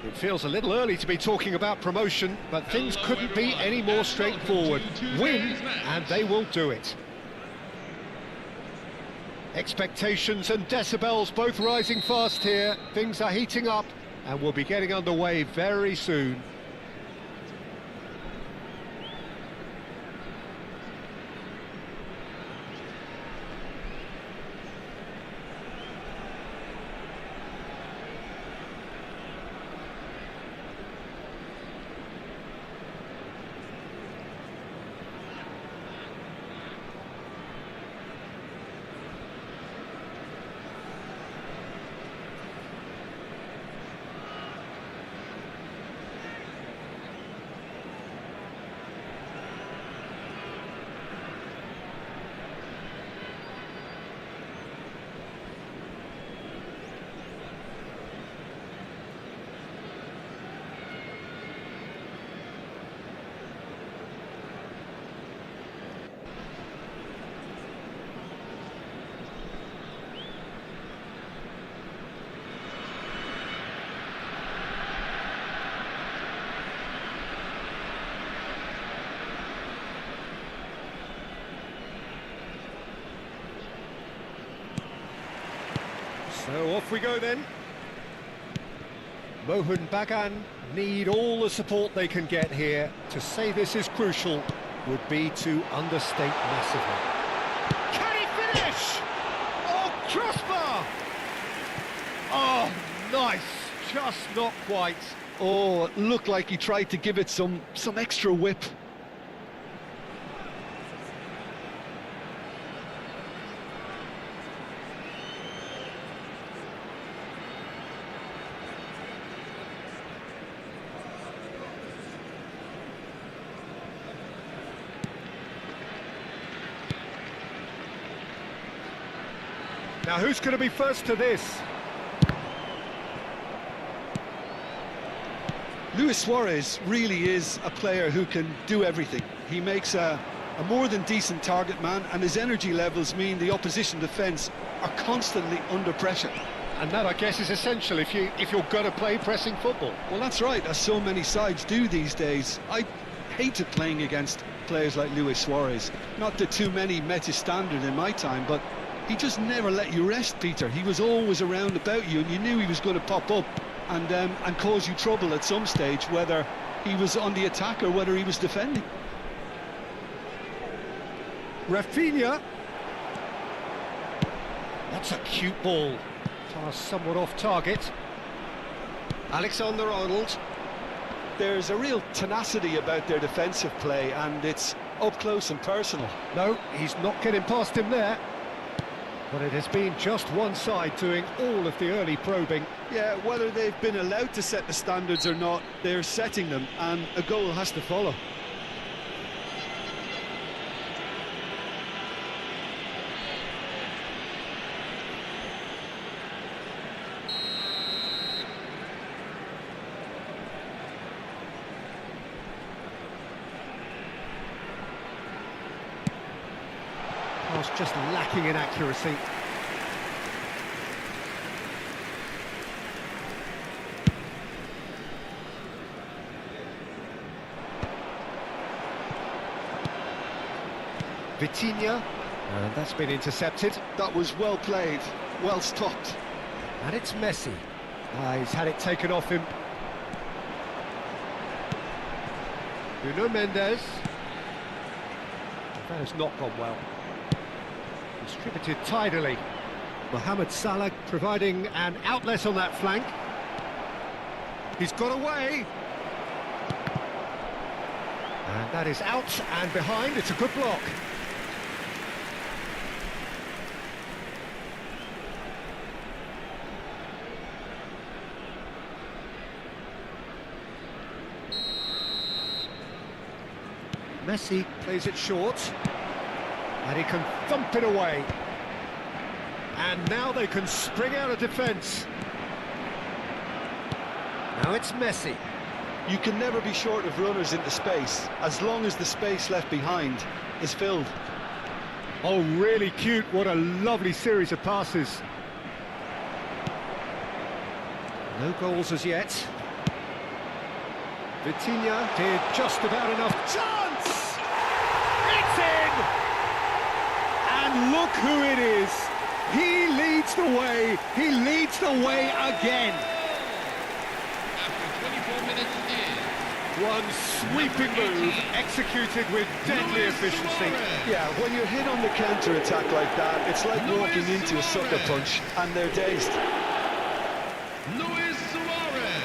It feels a little early to be talking about promotion, but things couldn't be any more straightforward. Win, and they will do it. Expectations and decibels both rising fast here. Things are heating up, and we'll be getting underway very soon. So off we go then. Mohun Bagan need all the support they can get here. To say this is crucial would be to understate massively. Can he finish? Oh, crossbar! Oh, nice. Just not quite. Oh, it looked like he tried to give it some extra whip. Now who's going to be first to this? Luis Suarez really is a player who can do everything. He makes a more than decent target man, and his energy levels mean the opposition defence are constantly under pressure. And that, I guess, is essential if you're going to play pressing football. Well, that's right, as so many sides do these days. I hated playing against players like Luis Suarez. Not that too many met his standard in my time, but he just never let you rest, Peter. He was always around about you, and you knew he was going to pop up and cause you trouble at some stage, whether he was on the attack or whether he was defending. Rafinha. That's a cute ball. Pass somewhat off target. Alexander-Arnold. There's a real tenacity about their defensive play, and it's up close and personal. No, he's not getting past him there. But it has been just one side doing all of the early probing. Yeah, whether they've been allowed to set the standards or not, they're setting them, and a goal has to follow. Was just lacking in accuracy. Vitinha, and that's been intercepted. That was well played, well stopped. And it's Messi. He's had it taken off him. Nuno Mendes. That has not gone well. Distributed tidily. Mohamed Salah providing an outlet on that flank. He's got away. And that is out and behind. It's a good block. Messi plays it short. And he can thump it away. And now they can spring out of defence. Now it's Messi. You can never be short of runners into space, as long as the space left behind is filled. Oh, really cute. What a lovely series of passes. No goals as yet. Vitinha did just about enough. Chance! It's in! And look who it is. He leads the way. He leads the way again. After 24 minutes in. One sweeping move executed with deadly efficiency. Yeah, when you're hit on the counter-attack like that, it's like walking into a sucker punch and they're dazed. Luis Suarez.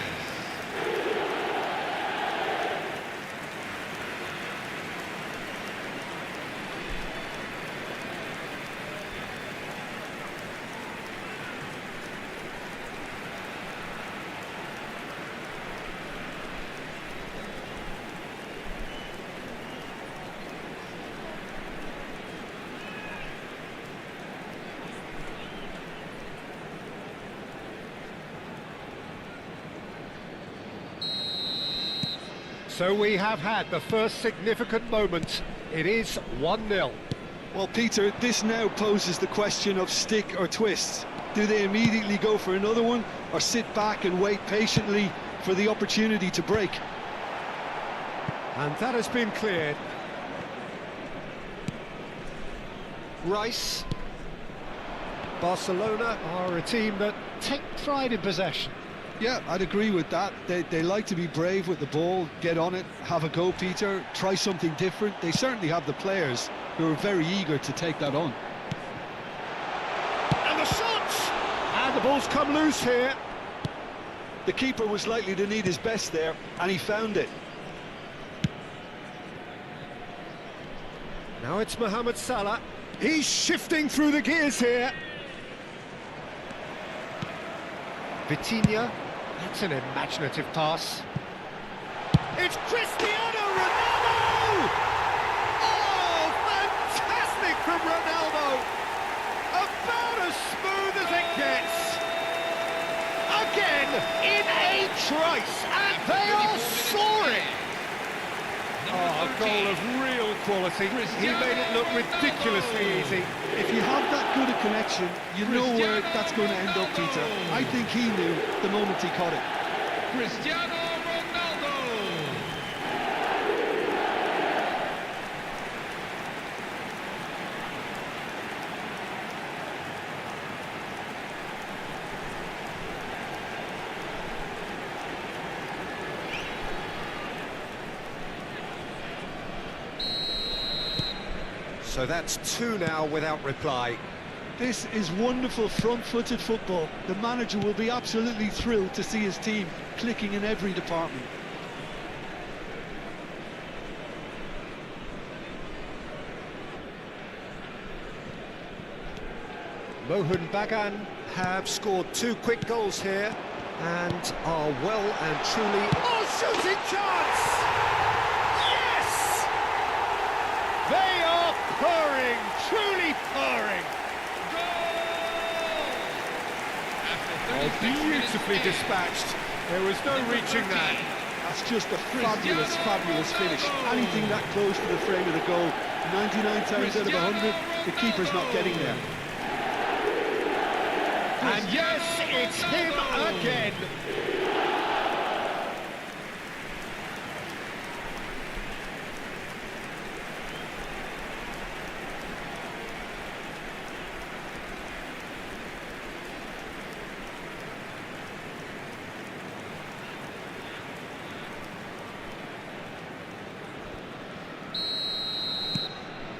So we have had the first significant moment. It is 1-0. Well, Peter, this now poses the question of stick or twist. Do they immediately go for another one, or sit back and wait patiently for the opportunity to break? And that has been cleared. Rice. Barcelona are a team that take pride in possession. Yeah, I'd agree with that. They like to be brave with the ball, get on it, have a go, Peter, try something different. They certainly have the players who are very eager to take that on. And the shots! And the ball's come loose here. The keeper was likely to need his best there, and he found it. Now it's Mohamed Salah. He's shifting through the gears here. Vitinha. That's an imaginative pass. It's Cristiano Ronaldo! Oh, fantastic from Ronaldo! About as smooth as it gets. Again, in a trice, and they are soaring! Oh, a goal of real quality. He made it look ridiculously easy. If you have that good a connection, you know where that's going to end up, Peter. I think he knew the moment he caught it. Cristiano Ronaldo. So that's 2 now without reply. This is wonderful front-footed football. The manager will be absolutely thrilled to see his team clicking in every department. Mohun Bagan have scored 2 quick goals here and are well and truly... Oh, shooting chance! Yes! They are purring, truly purring. Oh, beautifully dispatched. There was no reaching that. That's just a fabulous, fabulous finish. Anything that close to the frame of the goal, 99 times out of 100, the keeper's not getting there. And yes, it's him again.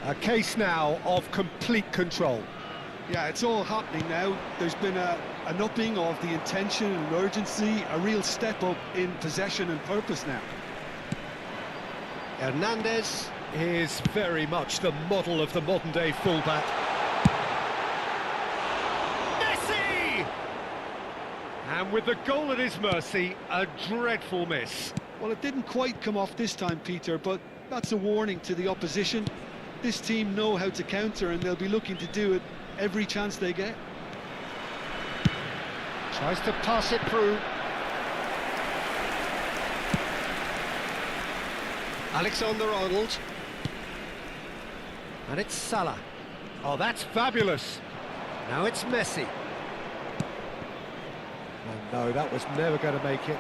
A case now of complete control. Yeah, it's all happening now. There's been an upping of the intention and urgency, a real step up in possession and purpose now. Hernandez is very much the model of the modern-day fullback. Messi! And with the goal at his mercy, a dreadful miss. Well, it didn't quite come off this time, Peter, but that's a warning to the opposition. This team know how to counter, and they'll be looking to do it every chance they get. Tries to pass it through. Alexander-Arnold. And it's Salah. Oh, that's fabulous. Now it's Messi. Oh, no, that was never going to make it.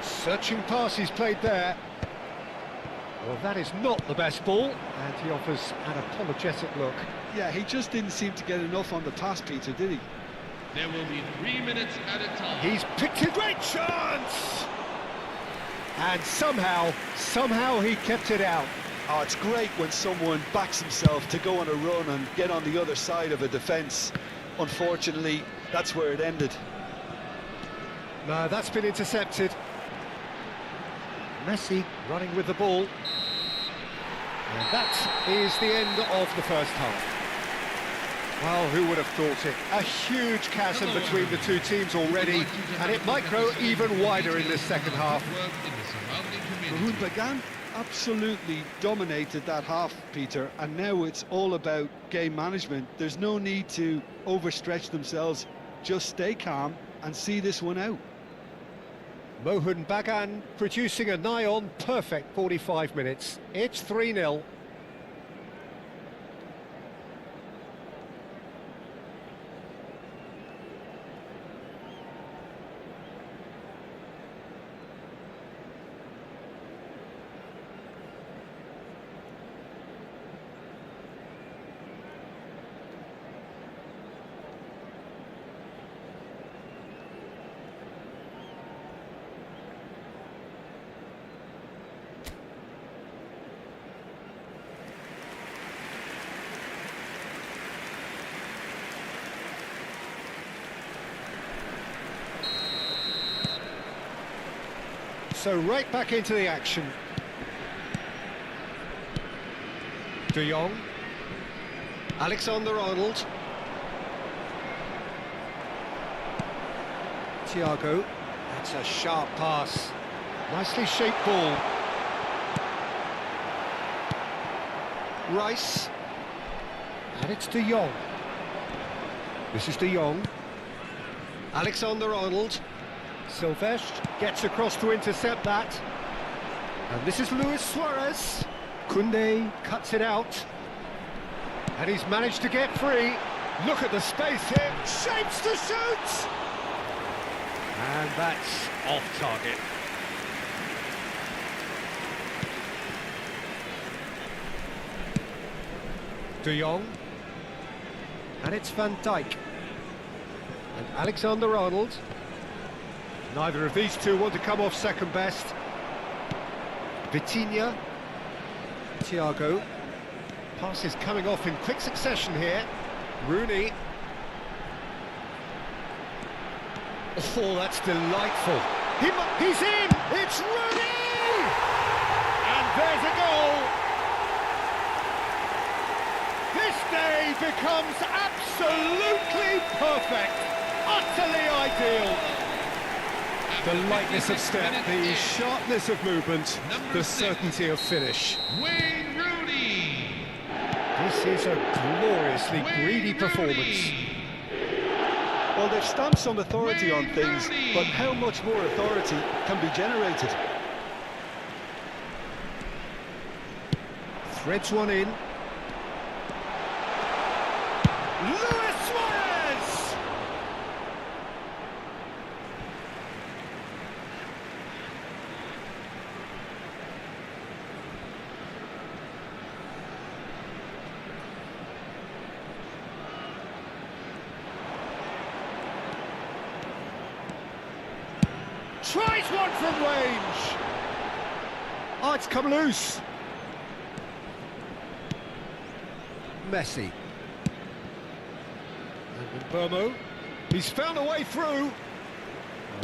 Searching pass he's played there. Well, that is not the best ball, and he offers an apologetic look. Yeah, he just didn't seem to get enough on the pass, Peter, did he? There will be 3 minutes at a time. He's picked it, great chance! And somehow he kept it out. Oh, it's great when someone backs himself to go on a run and get on the other side of a defence. Unfortunately, that's where it ended. No, that's been intercepted. Messi running with the ball. And that is the end of the first half. Well, who would have thought it? A huge chasm between the two teams already, and it might grow even wider in this second half. Maroon Bagan absolutely dominated that half, Peter, and now it's all about game management. There's no need to overstretch themselves. Just stay calm and see this one out. Mohun Bagan producing a nigh-on perfect 45 minutes. It's 3-0. So right back into the action. De Jong. Alexander-Arnold. Thiago. That's a sharp pass. Nicely shaped ball. Rice. And it's De Jong. This is De Jong. Alexander-Arnold. Silvestre gets across to intercept that. And this is Luis Suarez. Koundé cuts it out. And he's managed to get free. Look at the space here. Shapes to shoot! And that's off target. De Jong. And it's Van Dijk. And Alexander-Arnold. Neither of these two want to come off second best. Vitinha. Thiago. Passes coming off in quick succession here. Rooney. Oh, that's delightful. He's in! It's Rooney! And there's a goal! This day becomes absolutely perfect. Utterly ideal. The lightness of step, the sharpness of movement, the certainty of finish. Wayne Rooney. This is a gloriously greedy performance. Well, they've stamped some authority on things, but how much more authority can be generated? Threads one in. Luis Suarez! Tries one from range. Oh, it's come loose. Messi. And Burmo. He's found a way through. Well,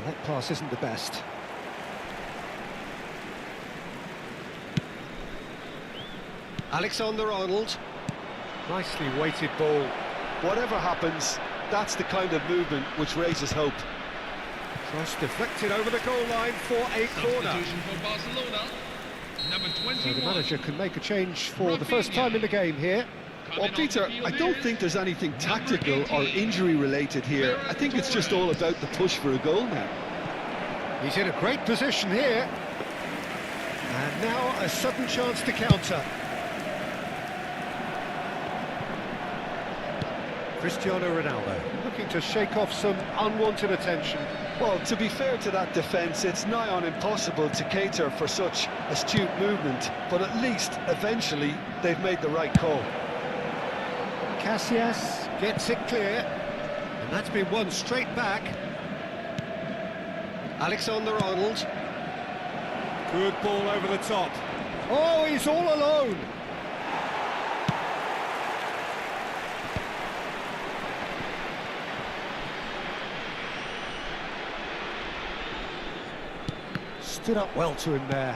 that pass isn't the best. Alexander-Arnold. Nicely weighted ball. Whatever happens, that's the kind of movement which raises hope. Cross deflected over the goal line for a corner. Substitution for Barcelona. Number 21. So the manager can make a change for the first time in the game here. Well, Peter, I don't think there's anything tactical or injury-related here. I think it's just all about the push for a goal now. He's in a great position here. And now a sudden chance to counter. Cristiano Ronaldo looking to shake off some unwanted attention. Well, to be fair to that defence, it's nigh on impossible to cater for such astute movement, but at least, eventually, they've made the right call. Casillas gets it clear, and that's been won straight back. Alexander-Arnold. Good ball over the top. Oh, he's all alone. Stood up well to him there.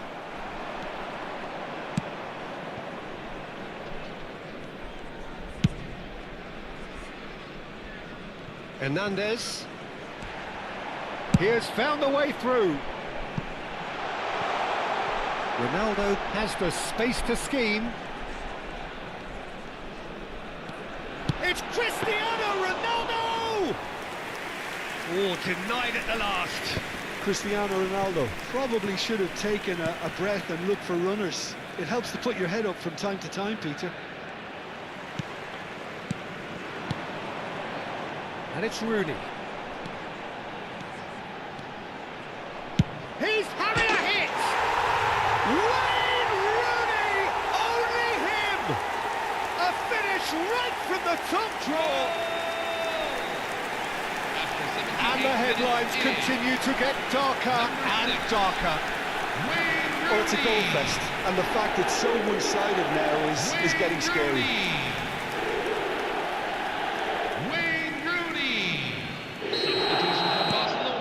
Hernandez. He has found the way through. Ronaldo has the space to scheme. It's Cristiano Ronaldo! Oh, denied at the last. Cristiano Ronaldo probably should have taken a breath and looked for runners. It helps to put your head up from time to time, Peter. And it's Rooney. He's having a hit! Wayne Rooney! Only him! A finish right from the top draw! And the headlines continue to get darker and darker. Oh, it's a goal fest, and the fact it's so one-sided now is getting scary.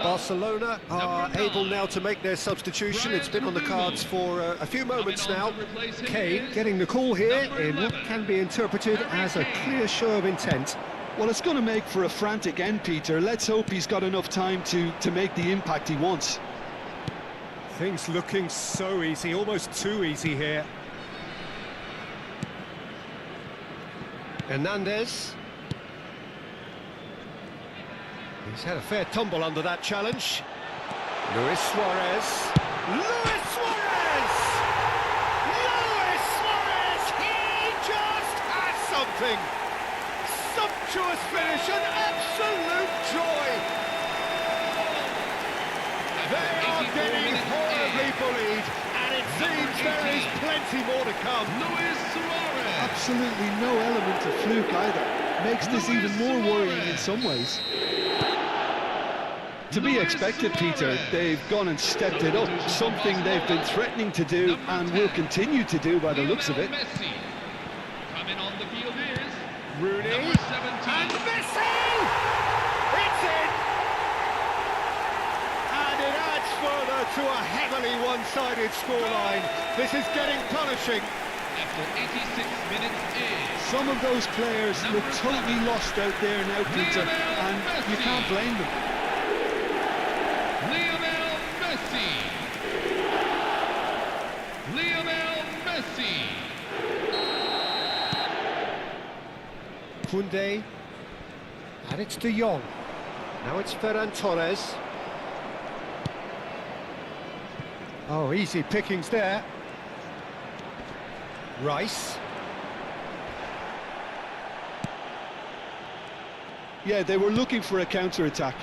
Barcelona are able now to make their substitution. It's been on the cards for a few moments now. Kane getting the call here in what can be interpreted as a clear show of intent. Well, it's going to make for a frantic end, Peter. Let's hope he's got enough time to make the impact he wants. Things looking so easy, almost too easy here. Hernandez. He's had a fair tumble under that challenge. Luis Suarez. Luis Suarez! Luis Suarez! He just has something! Sumptuous finish, an absolute joy! They are getting horribly bullied, and it seems there is plenty more to come. Luis Suarez. Absolutely no element of fluke either. Makes this even more worrying in some ways. To be expected, Peter. They've gone and stepped it up, something they've been threatening to do and will continue to do by the looks of it. Messi. Coming on the field is Rooney, number 17. and Messi! It's in! And it adds further to a heavily one-sided scoreline. This is getting punishing. After 86 minutes is Some of those players look totally lost out there now, Peter, and you can't blame them. Lionel Messi. Lionel Messi. Koundé, and it's De Jong. Now it's Ferran Torres. Oh, easy pickings there. Rice. Yeah, they were looking for a counter-attack.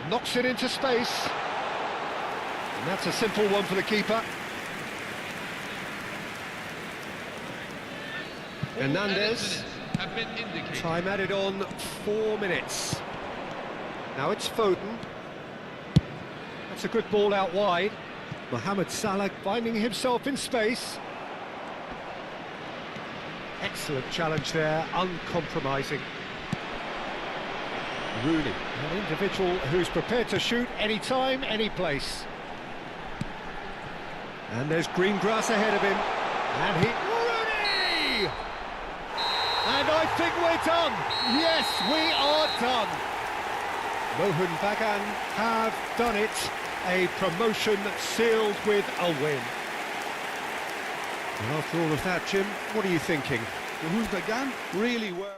Knocks it into space. And that's a simple one for the keeper. Hernandez. Have been indicated. Time added on 4 minutes. Now it's Foden. That's a good ball out wide. Mohamed Salah finding himself in space. Excellent challenge there, uncompromising. Rooney, an individual who's prepared to shoot any time, any place. And there's green grass ahead of him. And Rooney! And I think we're done. Yes, we are done. Mohun Bagan have done it. A promotion sealed with a win. And after all of that, Jim, what are you thinking? The Who's Bagan really were.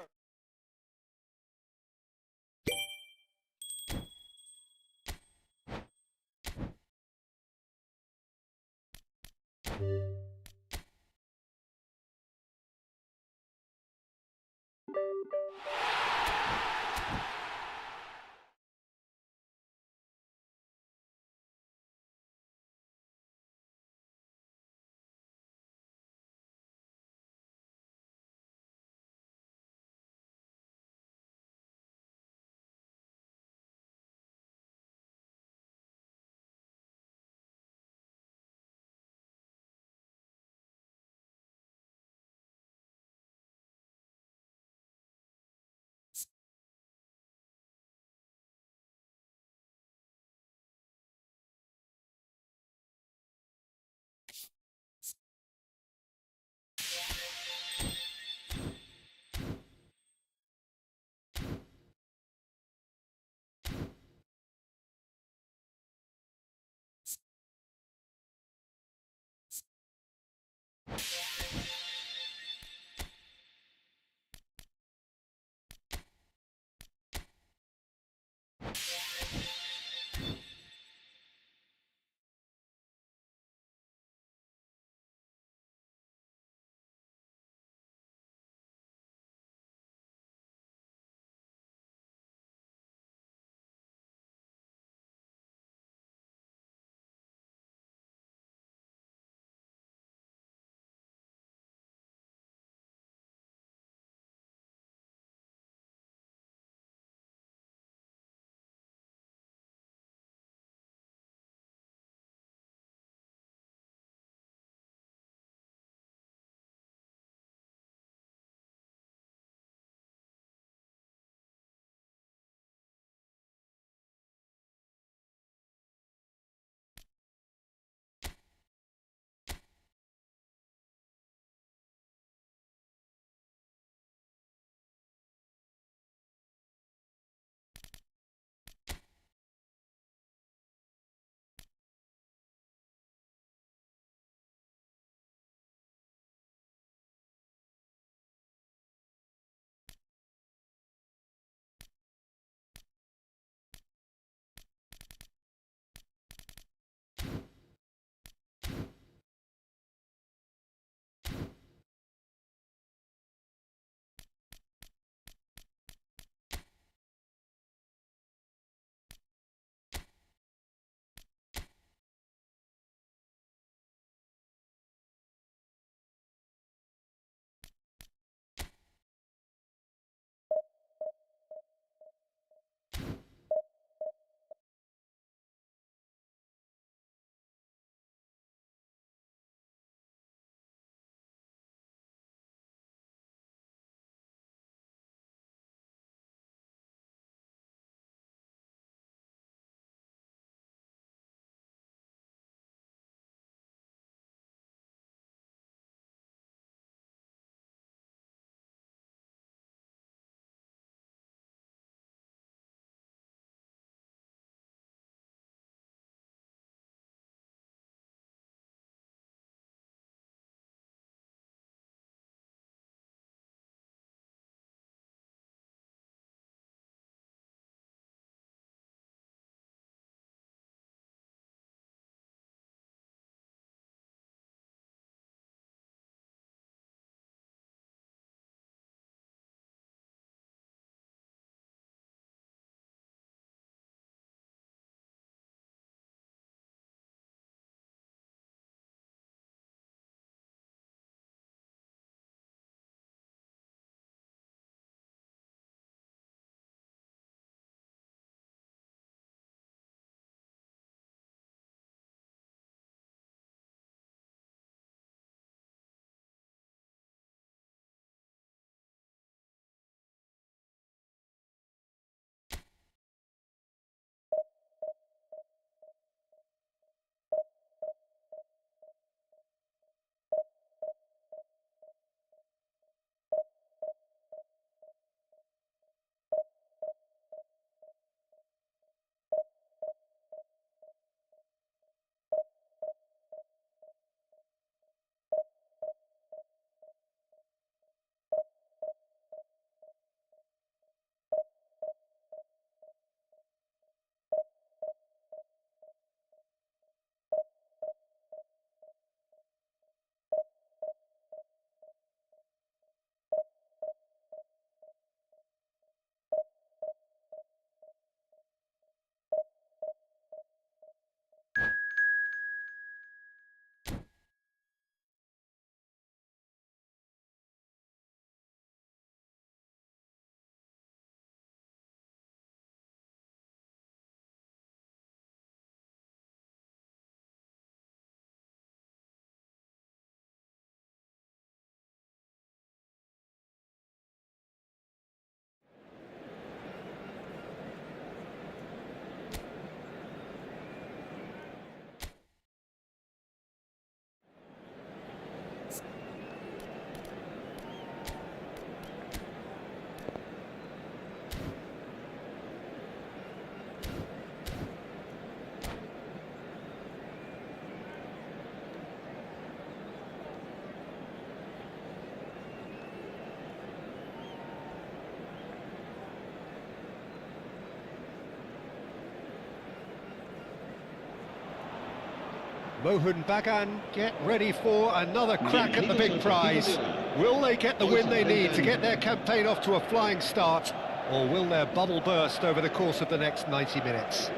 Mohun Bagan get ready for another crack at the big prize. Will they get the win they need to get their campaign off to a flying start, or will their bubble burst over the course of the next 90 minutes?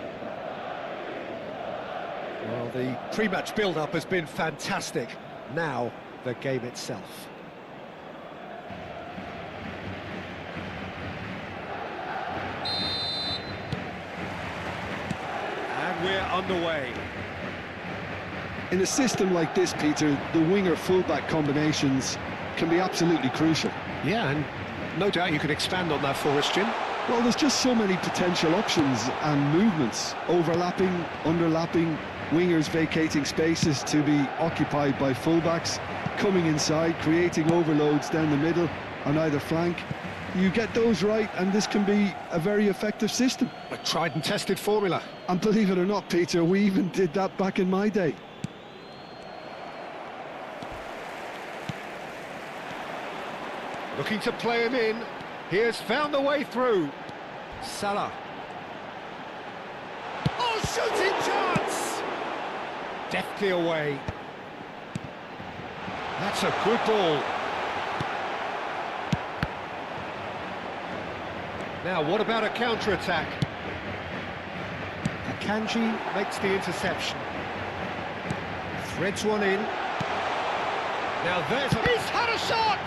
Well, the pre-match build-up has been fantastic. Now, the game itself. And we're underway. In a system like this, Peter, the winger-fullback combinations can be absolutely crucial. Yeah, and no doubt you can expand on that for us, Jim. Well, there's just so many potential options and movements, overlapping, underlapping, wingers vacating spaces to be occupied by fullbacks, coming inside, creating overloads down the middle on either flank. You get those right, and this can be a very effective system. A tried and tested formula. And believe it or not, Peter, we even did that back in my day. Looking to play him in. He has found the way through. Salah. Oh, shooting chance! Deftly away. That's a good ball. Now, what about a counter-attack? Akanji makes the interception. Threads one in. Now there's a... He's had a shot!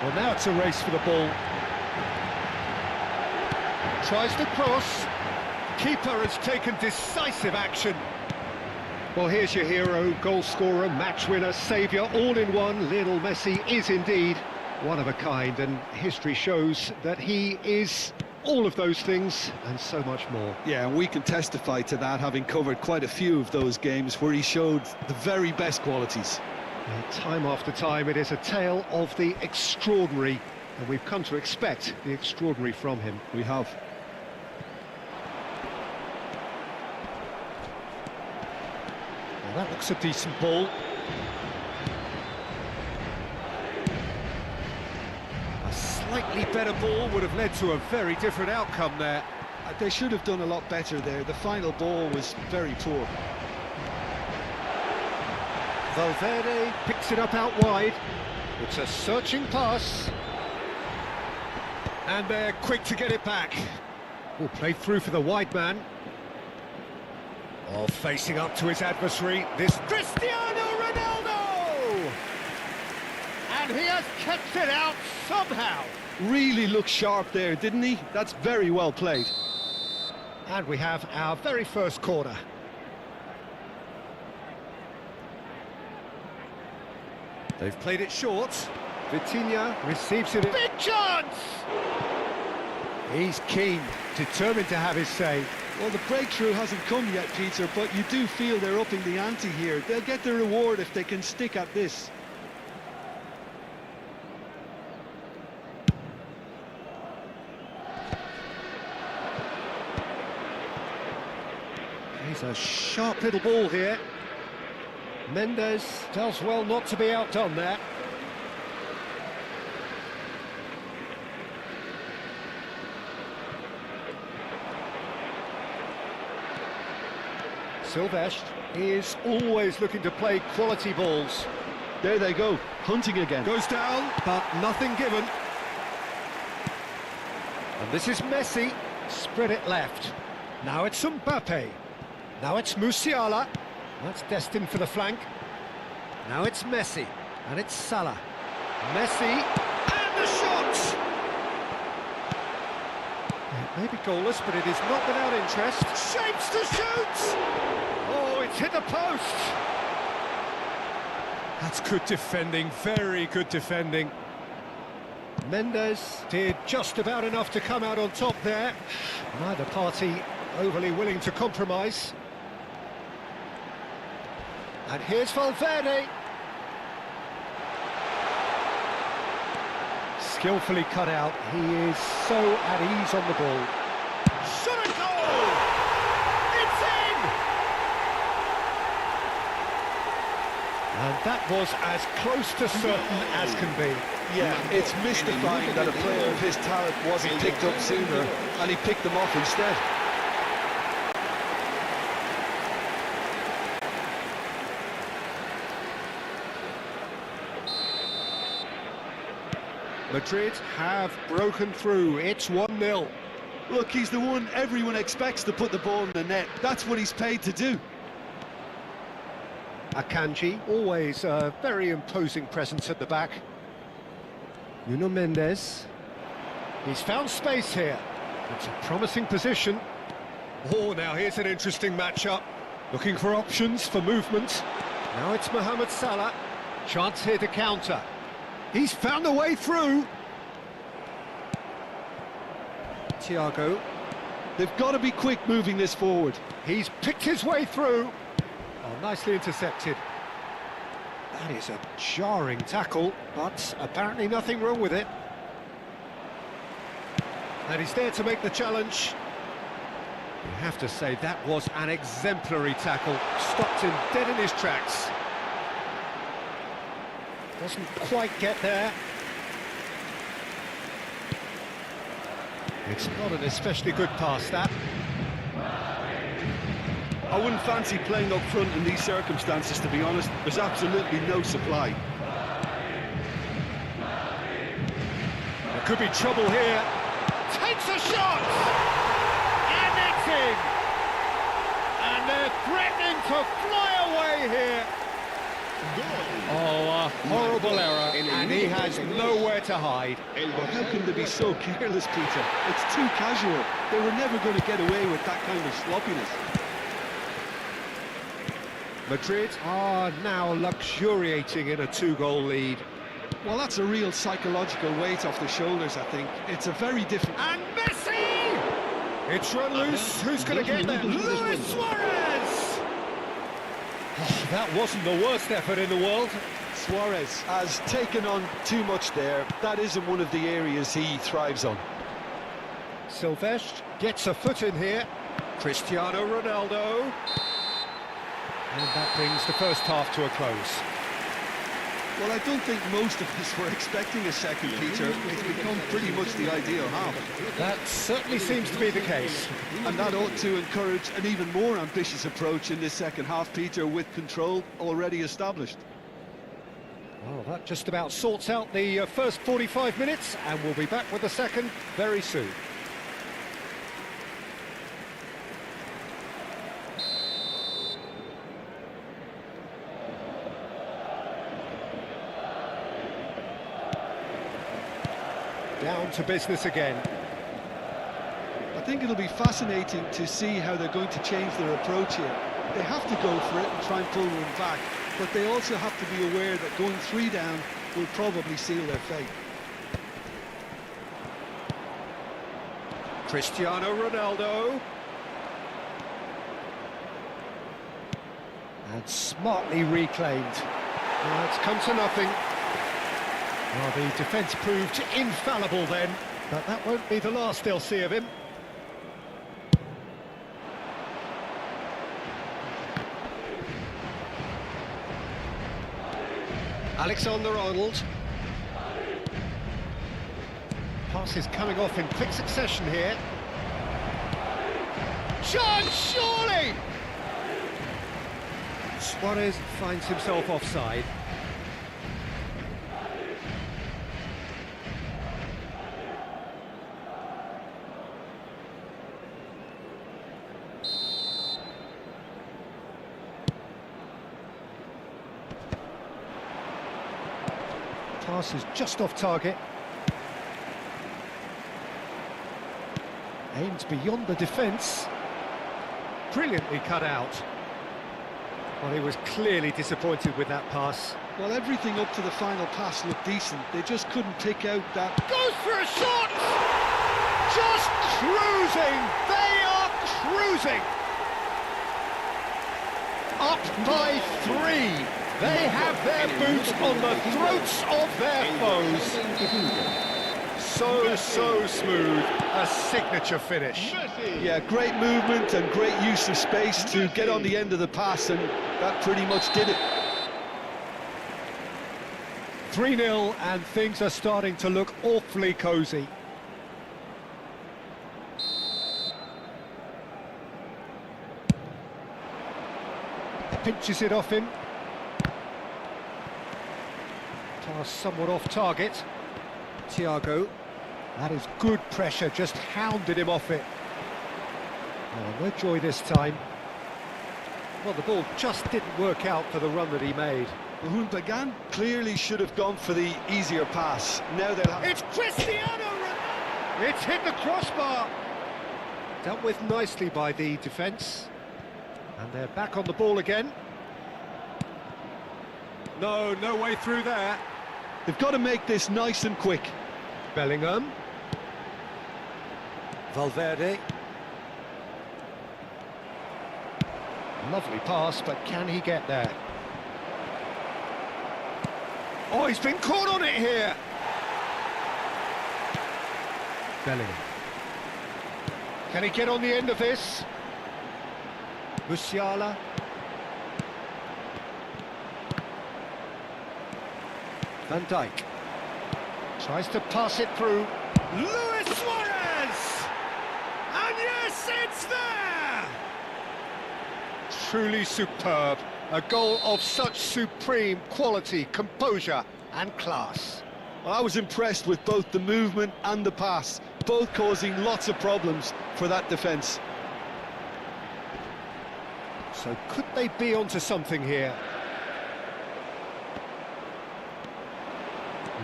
Well, now it's a race for the ball. Tries to cross. Keeper has taken decisive action. Well, here's your hero, goal scorer, match winner, saviour, all in one. Lionel Messi is indeed one of a kind, and history shows that he is all of those things and so much more. Yeah, and we can testify to that, having covered quite a few of those games where he showed the very best qualities. And time after time, it is a tale of the extraordinary, and we've come to expect the extraordinary from him. We have. Well, that looks a decent ball. A slightly better ball would have led to a very different outcome there. They should have done a lot better there. The final ball was very poor. Valverde picks it up out wide. It's a searching pass. And they're quick to get it back. Will play through for the wide man. Oh, facing up to his adversary, this Cristiano Ronaldo! And he has kept it out somehow. Really looked sharp there, didn't he? That's very well played. And we have our very first corner. They've played it short. Vitinha receives it. Big chance! He's keen, determined to have his say. Well, the breakthrough hasn't come yet, Peter, but you do feel they're upping the ante here. They'll get their reward if they can stick at this. He's a sharp little ball here. Mendes does well not to be outdone there. Silvestre is always looking to play quality balls. There they go, hunting again. Goes down, but nothing given. And this is Messi, spread it left. Now it's Mbappe. Now it's Musiala. That's destined for the flank. Now it's Messi, and it's Salah. Messi, and the shot! It may be goalless, but it is not without interest. Shapes to shoot! Oh, it's hit the post! That's good defending, very good defending. Mendes did just about enough to come out on top there. Neither party overly willing to compromise. And here's Valverde. Skillfully cut out. He is so at ease on the ball. Shot and goal! It's in! And that was as close to certain as can be. Yeah, it's mystifying that a player of his talent wasn't picked up sooner, and he picked them off instead. Madrid have broken through. It's 1-0. Look, he's the one everyone expects to put the ball in the net. That's what he's paid to do. Akanji, always a very imposing presence at the back. Nuno Mendes. He's found space here. It's a promising position. Oh, now here's an interesting matchup. Looking for options for movement. Now it's Mohamed Salah. Chance here to counter. He's found a way through. Thiago. They've got to be quick moving this forward. He's picked his way through. Oh, nicely intercepted. That is a jarring tackle, but apparently nothing wrong with it. And he's there to make the challenge. You have to say that was an exemplary tackle. Stopped him dead in his tracks. Doesn't quite get there. It's not an especially good pass, that. I wouldn't fancy playing up front in these circumstances, to be honest. There's absolutely no supply. There could be trouble here. Takes a shot! And it's in! And they're threatening to fly away here. Oh, a horrible error, and he has nowhere to hide. How can they be so careless, Peter? It's too casual. They were never going to get away with that kind of sloppiness. Madrid are now luxuriating in a 2-goal lead. Well, that's a real psychological weight off the shoulders, I think. It's a very different... And Messi! It's run loose. Who's going to get there? Luis Suarez! Oh, that wasn't the worst effort in the world. Suarez has taken on too much there. That isn't one of the areas he thrives on. Silvestre gets a foot in here. Cristiano Ronaldo. And that brings the first half to a close. Well, I don't think most of us were expecting a second, Peter. It's become pretty much the ideal half. That certainly seems to be the case. And that ought to encourage an even more ambitious approach in this second half, Peter, with control already established. Well, that just about sorts out the first 45 minutes, and we'll be back with the second very soon. Down to business again. I think it'll be fascinating to see how they're going to change their approach here. They have to go for it and try and pull them back, but they also have to be aware that going 3 down will probably seal their fate. Cristiano Ronaldo. And smartly reclaimed. Now it's come to nothing. Well, the defence proved infallible then, but that won't be the last they'll see of him. Alexander-Arnold. Pass is coming off in quick succession here. Chance, surely! Suarez finds himself offside. Pass is just off target. Aims beyond the defence. Brilliantly cut out. Well, he was clearly disappointed with that pass. Well, everything up to the final pass looked decent. They just couldn't pick out that... Goes for a shot! Just cruising! They are cruising! Up by 3. They have their boots on the throats of their foes. So smooth. A signature finish. Yeah, great movement and great use of space to get on the end of the pass, and that pretty much did it. 3-0, and things are starting to look awfully cosy. Pinches it off him. Pass somewhat off target. Thiago. That is good pressure, just hounded him off it. Oh, no joy this time. Well, the ball just didn't work out for the run that he made. Bagan clearly should have gone for the easier pass. Now they'll have... It's Cristiano Ronaldo! It's hit the crossbar! Dealt with nicely by the defence. And they're back on the ball again. No way through there. They've got to make this nice and quick. Bellingham. Valverde. Lovely pass, but can he get there? Oh, he's been caught on it here! Bellingham. Can he get on the end of this? Musiala. Van Dijk. Tries to pass it through. Luis Suarez! And yes, it's there! Truly superb. A goal of such supreme quality, composure and class. Well, I was impressed with both the movement and the pass, both causing lots of problems for that defence. So could they be onto something here?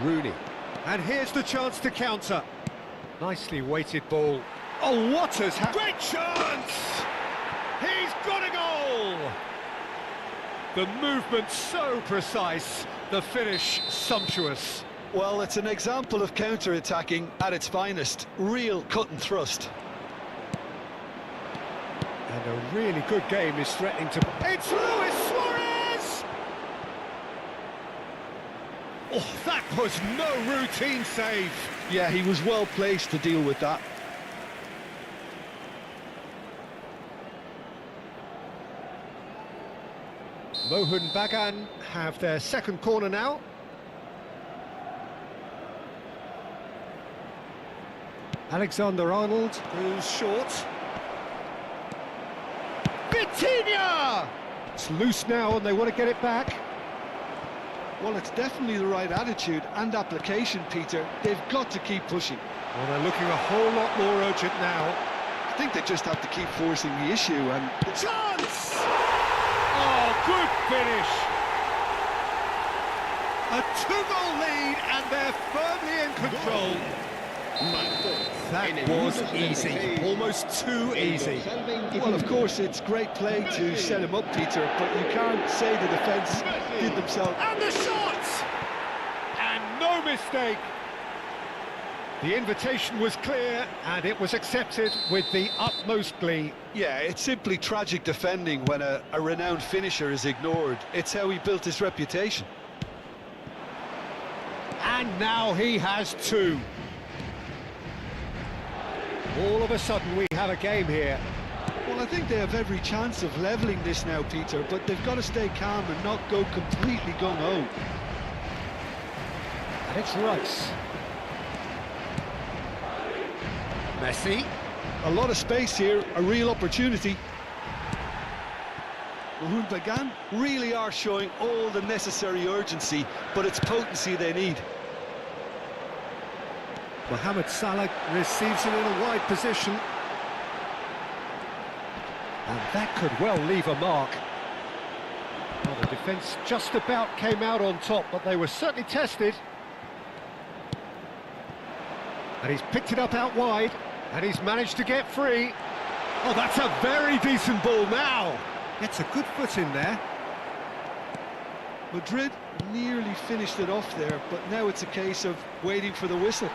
Rooney. And here's the chance to counter. Nicely weighted ball. Oh, what has happened? Great chance! He's got a goal! The movement so precise, the finish sumptuous. Well, it's an example of counter-attacking at its finest. Real cut and thrust. And a really good game is threatening to... It's Luis Suarez! Oh, that was no routine save. Yeah, he was well placed to deal with that. Mohun Bagan have their second corner now. Alexander-Arnold, who's short. Vitinha! It's loose now and they want to get it back. Well, it's definitely the right attitude and application, Peter. They've got to keep pushing. Well, they're looking a whole lot more urgent now. I think they just have to keep forcing the issue and... Chance! Oh, good finish! A 2-goal lead and they're firmly in control. That was easy, almost too easy. Well, of course, it's great play to set him up, Peter, but you can't say the defence did themselves. And the shot! And no mistake. The invitation was clear and it was accepted with the utmost glee. Yeah, it's simply tragic defending when a renowned finisher is ignored. It's how he built his reputation. And now he has two. All of a sudden we have a game here. Well, I think they have every chance of levelling this now, Peter, but they've got to stay calm and not go completely gung-ho. And it's Rice. Messi. A lot of space here, a real opportunity. Bagan really are showing all the necessary urgency, but it's potency they need. Mohamed Salah receives it in a wide position. And that could well leave a mark. Well, the defence just about came out on top, but they were certainly tested. And he's picked it up out wide, and he's managed to get free. Oh, that's a very decent ball now. Gets a good foot in there. Madrid nearly finished it off there, but now it's a case of waiting for the whistle.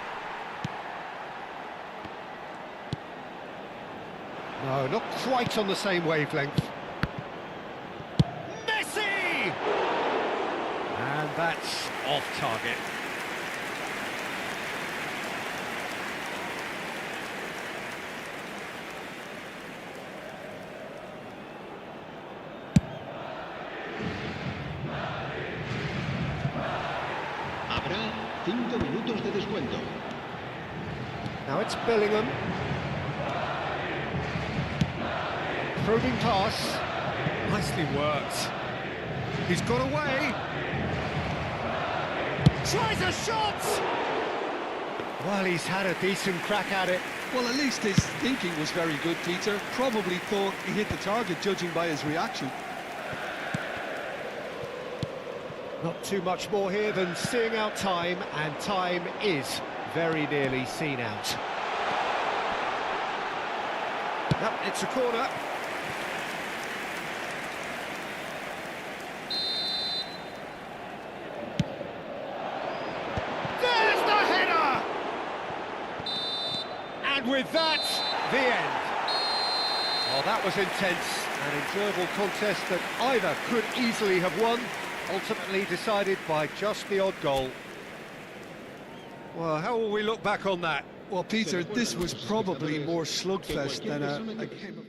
No, not quite on the same wavelength. Messi! And that's off target. Habrá 5 minutos de descuento. Now it's Bellingham. Probing pass. Nicely worked. He's got away. Tries a shot! Well, he's had a decent crack at it. Well, at least his thinking was very good, Peter. Probably thought he hit the target, judging by his reaction. Not too much more here than seeing out time, and time is very nearly seen out. Yep, it's a corner. There's the header! And with that, the end. Well, that was intense, an enjoyable contest that either could easily have won, ultimately decided by just the odd goal. Well, how will we look back on that? Well, Peter, this was probably more slugfest than a game of...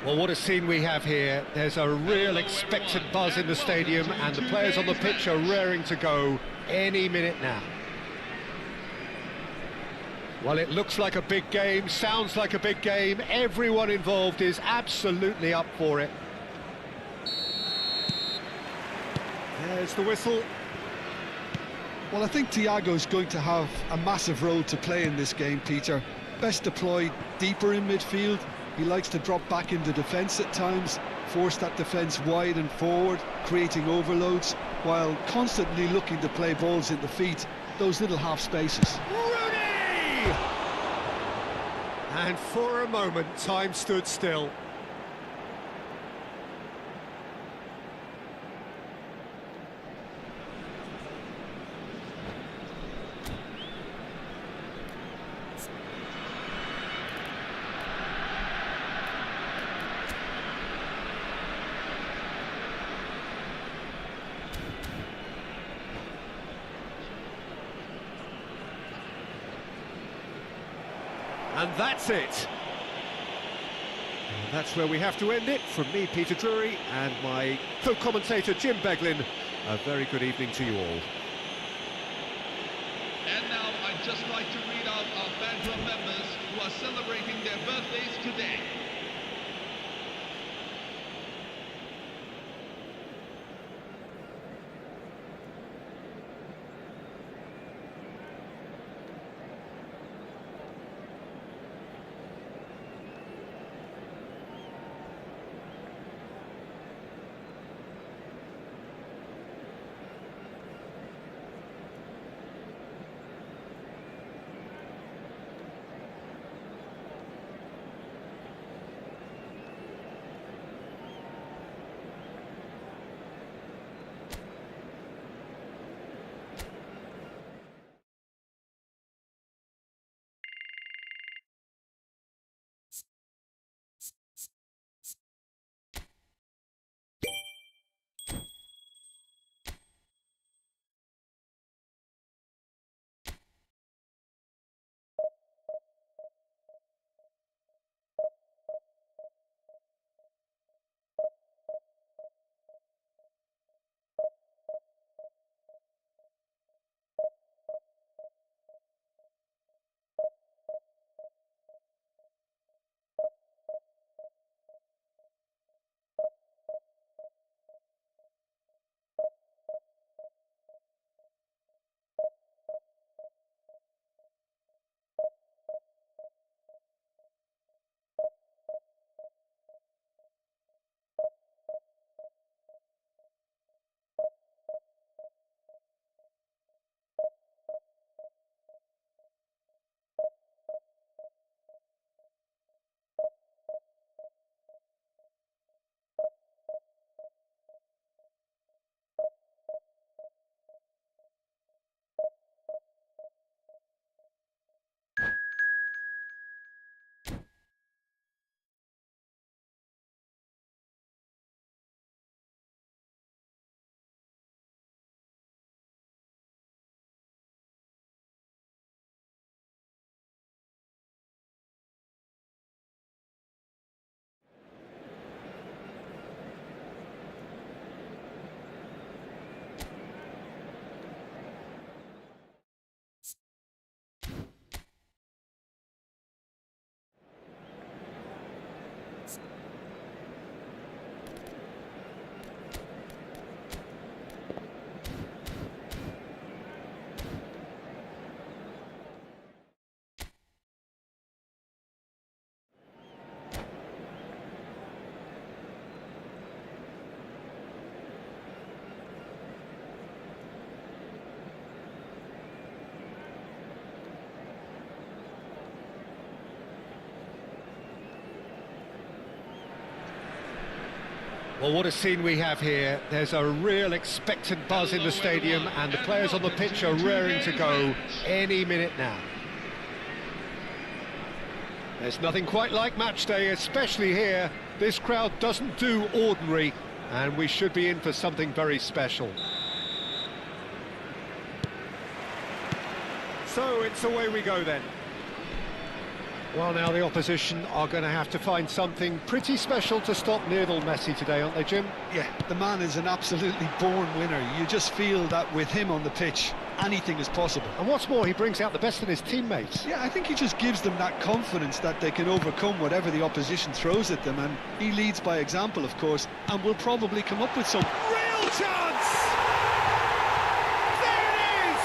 Well, what a scene we have here. There's a real expectant buzz in the stadium, and the players on the pitch are raring to go any minute now. Well, it looks like a big game, sounds like a big game. Everyone involved is absolutely up for it. There's the whistle. Well, I think Thiago's going to have a massive role to play in this game, Peter. Best deployed deeper in midfield. He likes to drop back into defence at times, force that defence wide and forward, creating overloads, while constantly looking to play balls in the feet, those little half spaces. Rooney! And for a moment, time stood still. And that's it. And that's where we have to end it. From me, Peter Drury, and my co-commentator, Jim Beglin. A very good evening to you all. And now I'd just like to read out our fan club members who are celebrating their birthdays today. Well, what a scene we have here. There's a real expectant buzz in the stadium, and the players on the pitch are raring to go any minute now. There's nothing quite like match day, especially here. This crowd doesn't do ordinary, and we should be in for something very special. So it's away we go then. Well, now the opposition are going to have to find something pretty special to stop Lionel Messi today, aren't they, Jim? Yeah, the man is an absolutely born winner. You just feel that with him on the pitch, anything is possible. And what's more, he brings out the best in his teammates. Yeah, I think he just gives them that confidence that they can overcome whatever the opposition throws at them, and he leads by example, of course, and will probably come up with some Real chance! There it is!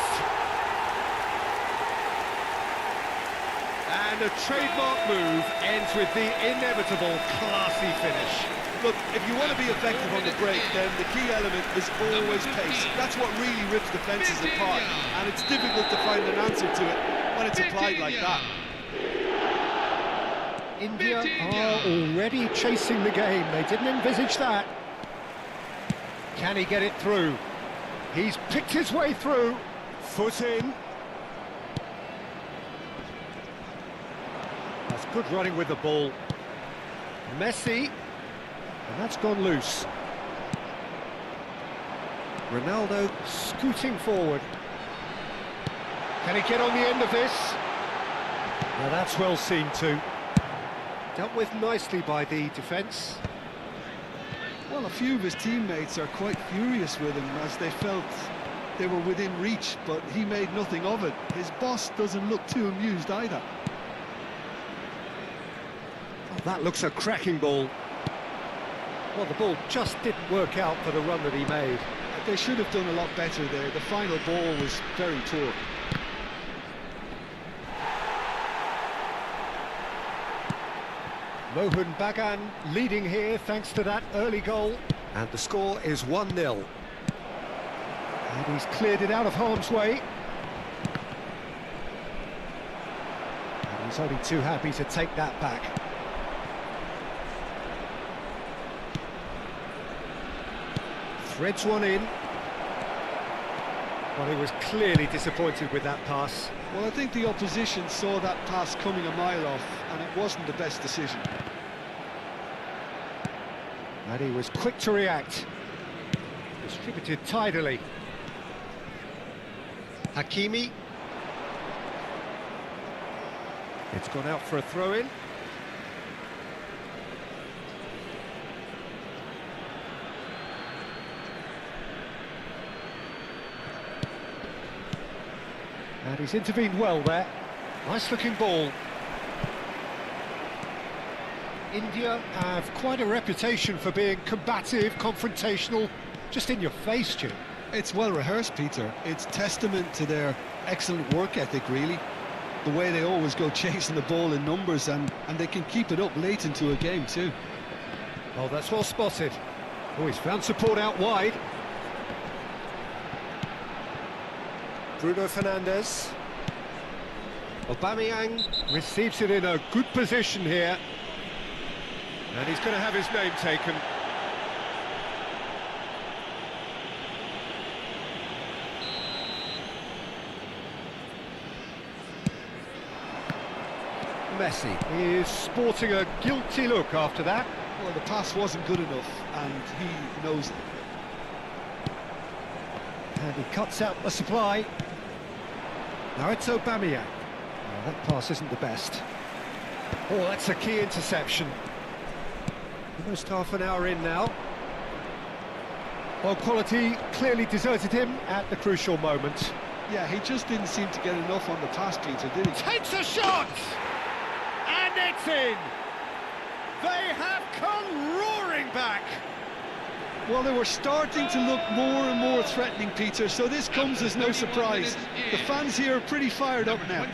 And a trademark move ends with the inevitable classy finish. Look, if you want to be effective on the break, then the key element is always pace. That's what really rips defences apart, and it's difficult to find an answer to it when it's applied like that. India are already chasing the game. They didn't envisage that. Can he get it through? He's picked his way through. Foot in. That's good running with the ball. Messi. And that's gone loose. Ronaldo scooting forward. Can he get on the end of this? Now that's well seen too. Dealt with nicely by the defence. Well, a few of his teammates are quite furious with him as they felt they were within reach, but he made nothing of it. His boss doesn't look too amused either. Oh, that looks a cracking ball. Well, the ball just didn't work out for the run that he made. They should have done a lot better there. The final ball was very poor. Mohun Bagan leading here thanks to that early goal. And the score is 1-0. And he's cleared it out of harm's way. And he's only too happy to take that back. Threads one in. Well, he was clearly disappointed with that pass. Well, I think the opposition saw that pass coming a mile off, and it wasn't the best decision. And he was quick to react. Distributed tidily. Hakimi. It's gone out for a throw-in. And he's intervened well there. Nice-looking ball. India have quite a reputation for being combative, confrontational, just in your face, Jim. It's well rehearsed, Peter. It's testament to their excellent work ethic, really. The way they always go chasing the ball in numbers, and they can keep it up late into a game too. Oh, that's well spotted. Oh, he's found support out wide. Bruno Fernandes. Aubameyang receives it in a good position here. And he's going to have his name taken. Messi is sporting a guilty look after that. Well, the pass wasn't good enough, and he knows it. And he cuts out the supply. Now it's Aubameyang. Oh, that pass isn't the best. Oh, that's a key interception. Almost half an hour in now. Well, quality clearly deserted him at the crucial moment. Yeah, he just didn't seem to get enough on the pass, Peter, did he? Takes a shot! And it's in! They have come roaring back! Well, they were starting to look more and more threatening, Peter, so this comes as no surprise. The fans here are pretty fired up now.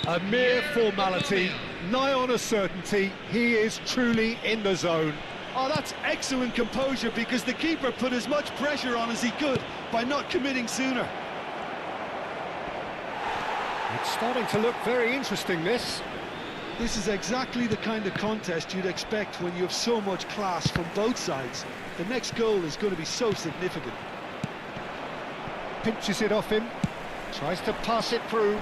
A mere formality, nigh on a certainty. He is truly in the zone. Oh, that's excellent composure, because the keeper put as much pressure on as he could by not committing sooner. It's starting to look very interesting, this. This is exactly the kind of contest you'd expect when you have so much class from both sides. The next goal is going to be so significant. Pinches it off him, tries to pass it through.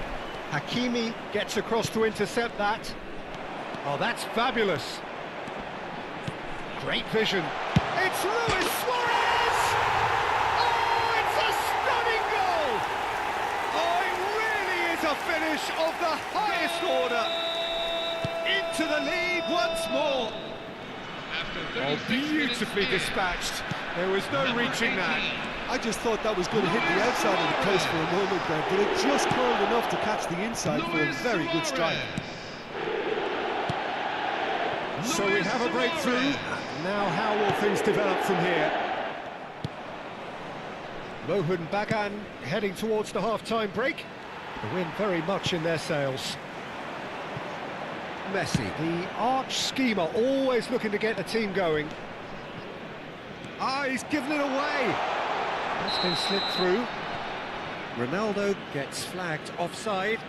Hakimi gets across to intercept that. Oh, that's fabulous. Great vision. It's Luis Suarez! Oh, it's a stunning goal! Oh, it really is a finish of the highest order. Into the lead once more. After Oh, 36 beautifully minutes dispatched. There was no Number reaching 18. that. I just thought that was going to hit the outside of the post for a moment there, but it just curled enough to catch the inside for a Luis very good strike. So we have a breakthrough. Now how will things develop from here? Mohun Bagan heading towards the half-time break. The wind very much in their sails. Messi, the arch schemer, always looking to get the team going. Ah, he's given it away. That's been slipped through. Ronaldo gets flagged offside.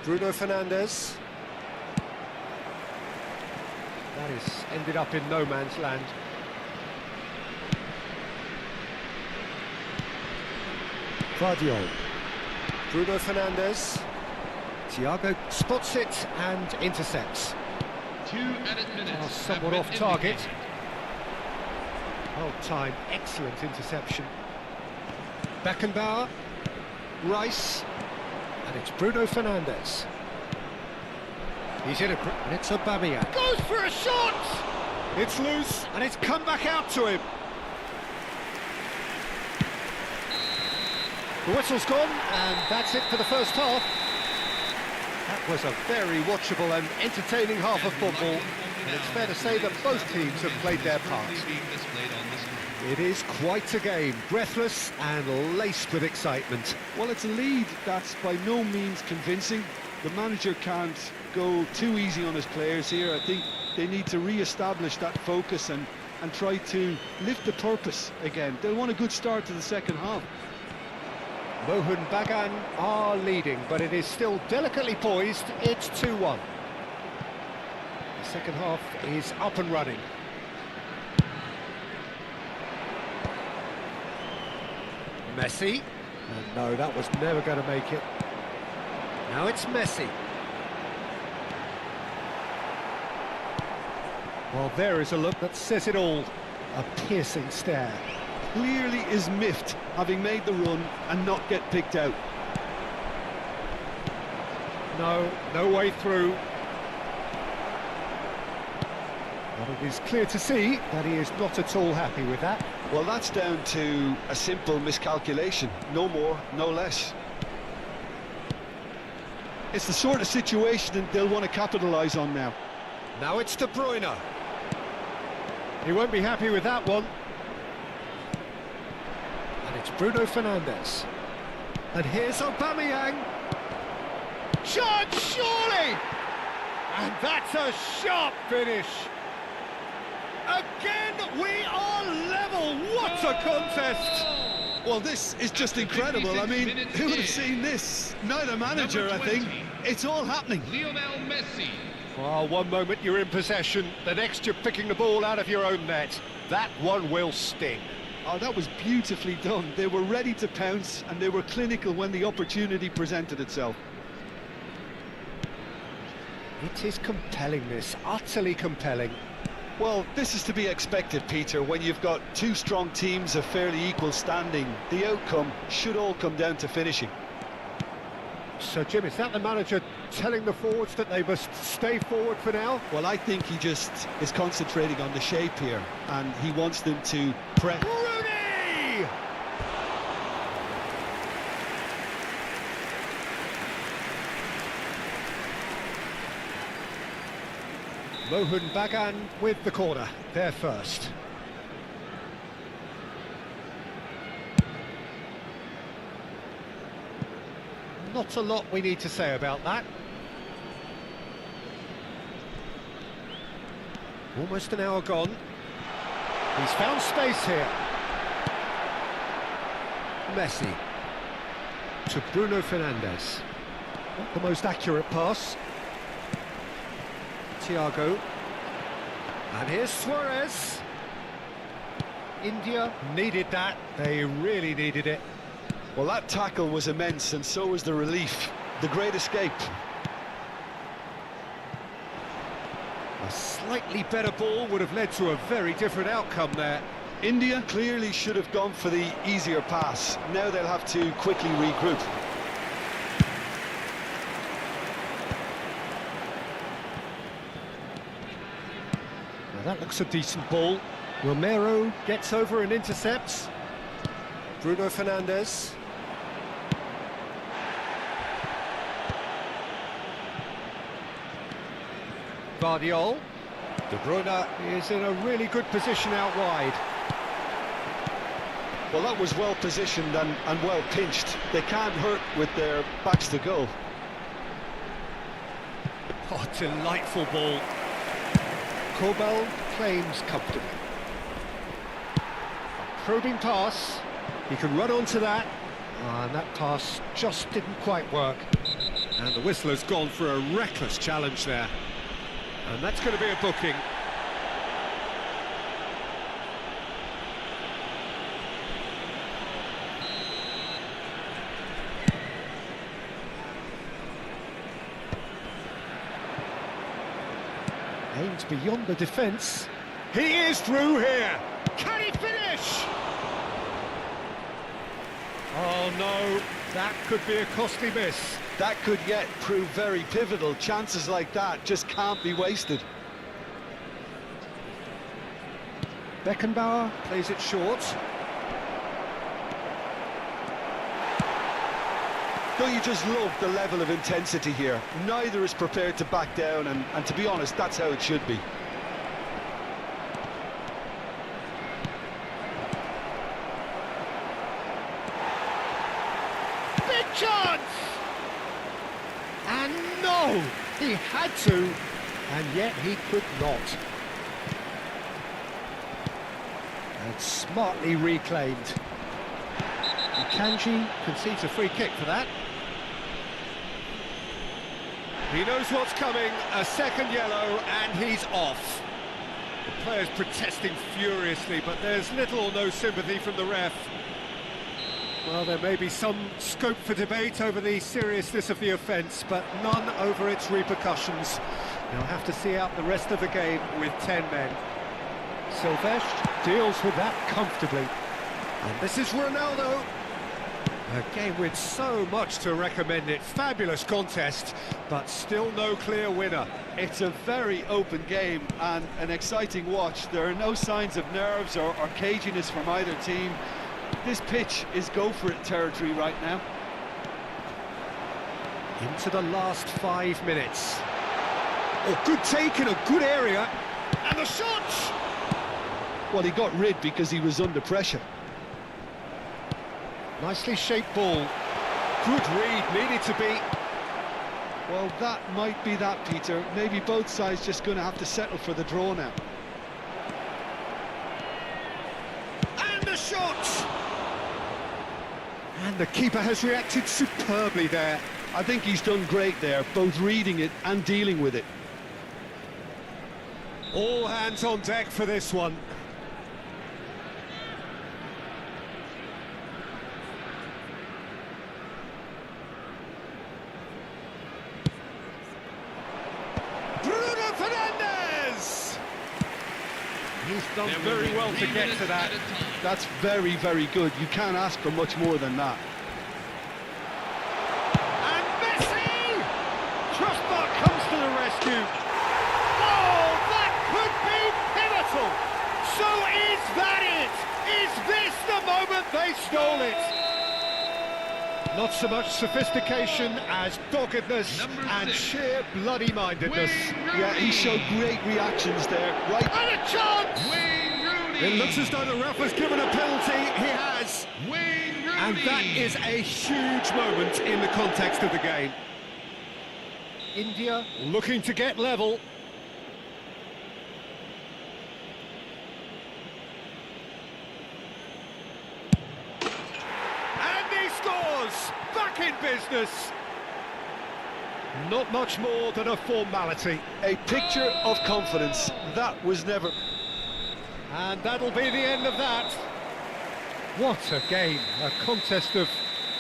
Bruno Fernandes. That is ended up in no man's land. Guardiola. Bruno Fernandes. Thiago spots it and intercepts. 2 added minutes. Somewhat have off been target. indicated. Well timed, excellent interception. Beckenbauer. Rice. And it's Bruno Fernandes. He's in and it's Aubameyang. Goes for a shot! It's loose, and it's come back out to him. The whistle's gone, and that's it for the first half. That was a very watchable and entertaining half of football, and it's fair to say that both teams have played their part. Being displayed on the screen. It is quite a game, breathless and laced with excitement. Well, it's a lead that's by no means convincing. The manager can't go too easy on his players here. I think they need to re-establish that focus and try to lift the purpose again. They'll want a good start to the second half. Mohun Bagan are leading, but it is still delicately poised. It's 2-1. The second half is up and running. Messi. And no, that was never going to make it. Now it's Messi. Well, there is a look that says it all. A piercing stare. Clearly is miffed, having made the run and not get picked out. No way through. But it is clear to see that he is not at all happy with that. Well, that's down to a simple miscalculation. No more, no less. It's the sort of situation that they'll want to capitalise on now. Now it's De Bruyne. He won't be happy with that one. And it's Bruno Fernandes. And here's Aubameyang. Shot, surely! And that's a sharp finish. Again, we are level. What a contest! Well, this is just incredible. I mean, who would have seen this? Neither manager, I think. It's all happening. Lionel Messi. Well, one moment you're in possession, the next you're picking the ball out of your own net. That one will sting. Oh, that was beautifully done. They were ready to pounce, and they were clinical when the opportunity presented itself. It is compelling, this, utterly compelling. Well, this is to be expected, Peter, when you've got two strong teams of fairly equal standing. The outcome should all come down to finishing. So, Jim, is that the manager telling the forwards that they must stay forward for now? Well, I think he just is concentrating on the shape here, and he wants them to press. Rooney! Mohun Bagan with the corner, there first. Not a lot we need to say about that. Almost an hour gone. He's found space here. Messi to Bruno Fernandes. Not the most accurate pass. Thiago. And here's Suarez. India needed that. They really needed it. Well, that tackle was immense, and so was the relief. The great escape. A slightly better ball would have led to a very different outcome there. India clearly should have gone for the easier pass. Now they'll have to quickly regroup. Now that looks a decent ball. Romero gets over and intercepts. Bruno Fernandes. Guardiol. De Bruyne is in a really good position out wide. Well, that was well positioned and well pinched. They can't hurt with their backs to goal. Oh, delightful ball. Kobel claims comfortably. A probing pass. He can run onto that. And that pass just didn't quite work. And the whistle has gone for a reckless challenge there. And that's going to be a booking. Aimed beyond the defence. He is through here. Can he finish? Oh no, that could be a costly miss. That could yet prove very pivotal. Chances like that just can't be wasted. Beckenbauer plays it short. Don't you just love the level of intensity here? Neither is prepared to back down, and to be honest, that's how it should be. Big chance! And no! He had to, and yet he could not. And smartly reclaimed. Kanji concedes a free kick for that. He knows what's coming, a second yellow, and he's off. The player's protesting furiously, but there's little or no sympathy from the ref. Well, there may be some scope for debate over the seriousness of the offence, but none over its repercussions. They'll have to see out the rest of the game with 10 men. Silvestre deals with that comfortably. And this is Ronaldo. A game with so much to recommend it. Fabulous contest, but still no clear winner. It's a very open game and an exciting watch. There are no signs of nerves or caginess from either team. This pitch is go-for-it territory right now. Into the last 5 minutes. Oh, good take in a good area. And the shot! Well, he got rid because he was under pressure. Nicely shaped ball. Good read, needed to be. Well, that might be that, Peter. Maybe both sides just going to have to settle for the draw now. And the shot! And the keeper has reacted superbly there. I think he's done great there, both reading it and dealing with it. All hands on deck for this one. Bruno Fernandes! He's done very well to get to that. That's very, very good. You can't ask for much more than that. And Messi! Crossbar comes to the rescue. Oh, that could be pivotal! So is that it? Is this the moment they stole it? Not so much sophistication as doggedness and sheer bloody-mindedness. Yeah, he showed great reactions there, right? And a chance! Wayne Rooney. It looks as though the ref has given a penalty. He has. Wayne Rooney. And that is a huge moment in the context of the game. India looking to get level. And he scores! Back in business. Not much more than a formality. A picture of confidence. That was never... And that'll be the end of that. What a game, a contest of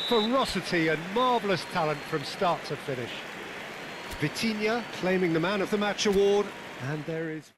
ferocity and marvellous talent from start to finish. Vitinha claiming the Man of the Match award, And there is